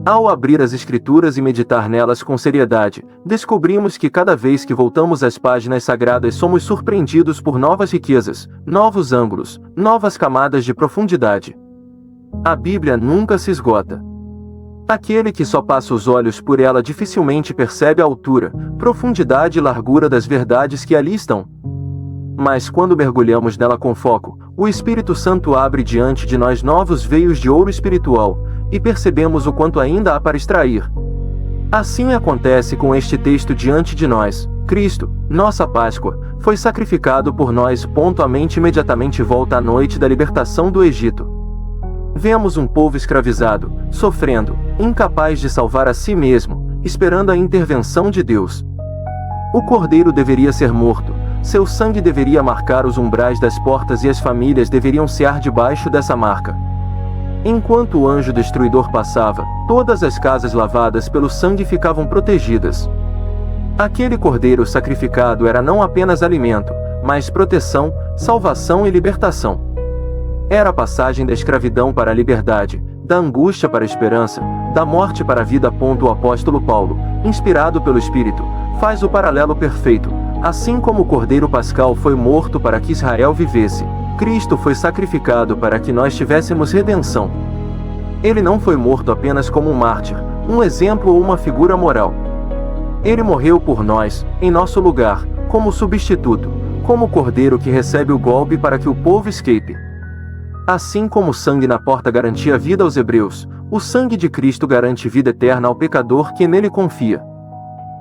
Ao abrir as Escrituras e meditar nelas com seriedade, descobrimos que cada vez que voltamos às páginas sagradas somos surpreendidos por novas riquezas, novos ângulos, novas camadas de profundidade. A Bíblia nunca se esgota. Aquele que só passa os olhos por ela dificilmente percebe a altura, profundidade e largura das verdades que ali estão. Mas quando mergulhamos nela com foco, o Espírito Santo abre diante de nós novos veios de ouro espiritual, e percebemos o quanto ainda há para extrair. Assim acontece com este texto diante de nós. Cristo, nossa Páscoa, foi sacrificado por nós. A mente imediatamente volta à noite da libertação do Egito. Vemos um povo escravizado, sofrendo, incapaz de salvar a si mesmo, esperando a intervenção de Deus. O cordeiro deveria ser morto, seu sangue deveria marcar os umbrais das portas e as famílias deveriam cear debaixo dessa marca. Enquanto o anjo destruidor passava, todas as casas lavadas pelo sangue ficavam protegidas. Aquele cordeiro sacrificado era não apenas alimento, mas proteção, salvação e libertação. Era a passagem da escravidão para a liberdade, da angústia para a esperança, da morte para a vida. O apóstolo Paulo, inspirado pelo Espírito, faz o paralelo perfeito. Assim como o cordeiro pascal foi morto para que Israel vivesse, Cristo foi sacrificado para que nós tivéssemos redenção. Ele não foi morto apenas como um mártir, um exemplo ou uma figura moral. Ele morreu por nós, em nosso lugar, como substituto, como o cordeiro que recebe o golpe para que o povo escape. Assim como o sangue na porta garantia vida aos hebreus, o sangue de Cristo garante vida eterna ao pecador que nele confia.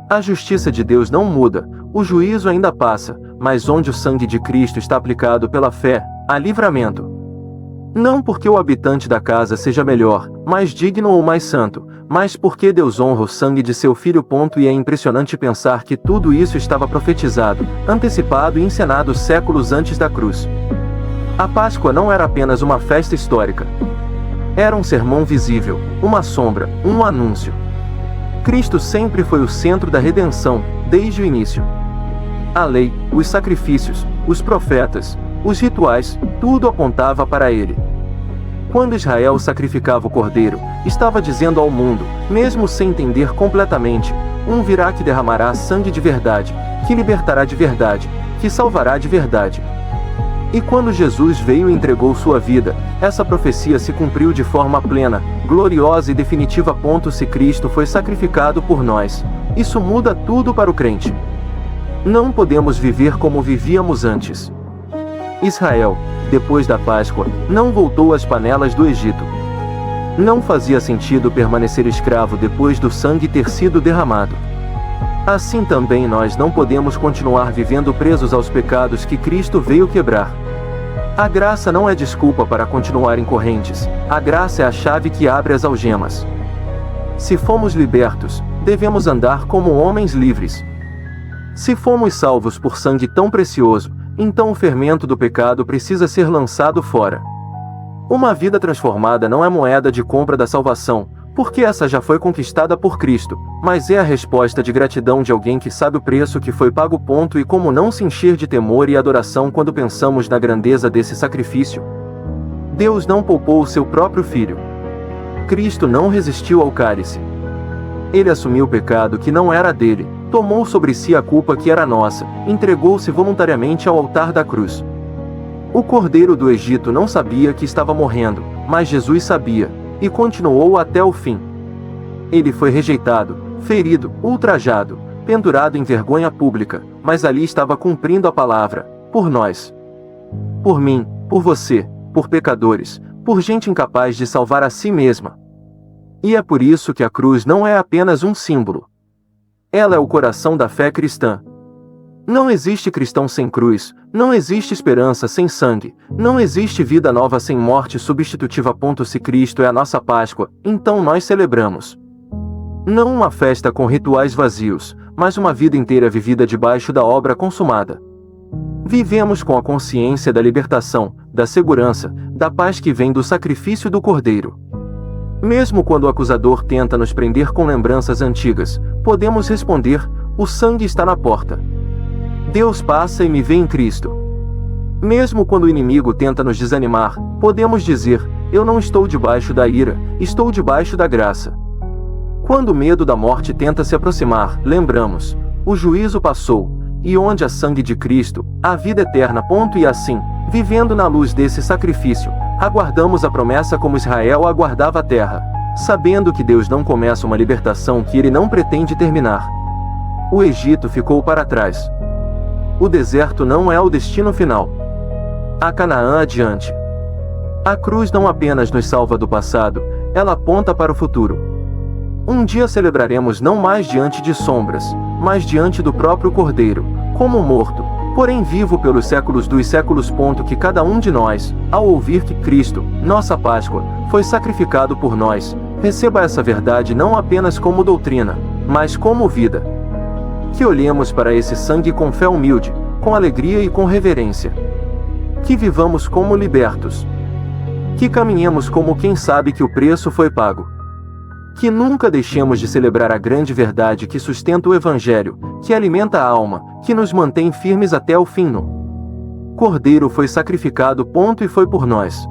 A justiça de Deus não muda, o juízo ainda passa, mas onde o sangue de Cristo está aplicado pela fé, há livramento. Não porque o habitante da casa seja melhor, mais digno ou mais santo, mas porque Deus honra o sangue de seu Filho. E é impressionante pensar que tudo isso estava profetizado, antecipado e encenado séculos antes da cruz. A Páscoa não era apenas uma festa histórica. Era um sermão visível, uma sombra, um anúncio. Cristo sempre foi o centro da redenção, desde o início. A lei, os sacrifícios, os profetas, os rituais, tudo apontava para ele. Quando Israel sacrificava o cordeiro, estava dizendo ao mundo, mesmo sem entender completamente, um virá que derramará sangue de verdade, que libertará de verdade, que salvará de verdade. E quando Jesus veio e entregou sua vida, essa profecia se cumpriu de forma plena, gloriosa e definitiva. Se Cristo foi sacrificado por nós, isso muda tudo para o crente. Não podemos viver como vivíamos antes. Israel, depois da Páscoa, não voltou às panelas do Egito. Não fazia sentido permanecer escravo depois do sangue ter sido derramado. Assim também nós não podemos continuar vivendo presos aos pecados que Cristo veio quebrar. A graça não é desculpa para continuar em correntes, a graça é a chave que abre as algemas. Se fomos libertos, devemos andar como homens livres. Se fomos salvos por sangue tão precioso, então o fermento do pecado precisa ser lançado fora. Uma vida transformada não é moeda de compra da salvação, porque essa já foi conquistada por Cristo, mas é a resposta de gratidão de alguém que sabe o preço que foi pago. E como não se encher de temor e adoração quando pensamos na grandeza desse sacrifício? Deus não poupou o seu próprio Filho. Cristo não resistiu ao cálice. Ele assumiu o pecado que não era dele, tomou sobre si a culpa que era nossa, entregou-se voluntariamente ao altar da cruz. O cordeiro do Egito não sabia que estava morrendo, mas Jesus sabia, e continuou até o fim. Ele foi rejeitado, ferido, ultrajado, pendurado em vergonha pública, mas ali estava cumprindo a palavra, por nós. Por mim, por você, por pecadores, por gente incapaz de salvar a si mesma. E é por isso que a cruz não é apenas um símbolo. Ela é o coração da fé cristã. Não existe cristão sem cruz, não existe esperança sem sangue, não existe vida nova sem morte substitutiva. Se Cristo é a nossa Páscoa, então nós celebramos. Não uma festa com rituais vazios, mas uma vida inteira vivida debaixo da obra consumada. Vivemos com a consciência da libertação, da segurança, da paz que vem do sacrifício do Cordeiro. Mesmo quando o acusador tenta nos prender com lembranças antigas, podemos responder: o sangue está na porta. Deus passa e me vê em Cristo. Mesmo quando o inimigo tenta nos desanimar, podemos dizer: eu não estou debaixo da ira, estou debaixo da graça. Quando o medo da morte tenta se aproximar, lembramos: o juízo passou, e onde há sangue de Cristo, há vida eterna. E assim, vivendo na luz desse sacrifício, aguardamos a promessa como Israel aguardava a terra, sabendo que Deus não começa uma libertação que Ele não pretende terminar. O Egito ficou para trás. O deserto não é o destino final. A Canaã adiante. A cruz não apenas nos salva do passado, ela aponta para o futuro. Um dia celebraremos não mais diante de sombras, mas diante do próprio Cordeiro, como morto, porém vivo pelos séculos dos séculos. Que cada um de nós, ao ouvir que Cristo, nossa Páscoa, foi sacrificado por nós, receba essa verdade não apenas como doutrina, mas como vida. Que olhemos para esse sangue com fé humilde, com alegria e com reverência. Que vivamos como libertos. Que caminhemos como quem sabe que o preço foi pago. Que nunca deixemos de celebrar a grande verdade que sustenta o Evangelho, que alimenta a alma, que nos mantém firmes até o fim. No Cordeiro foi sacrificado. E foi por nós.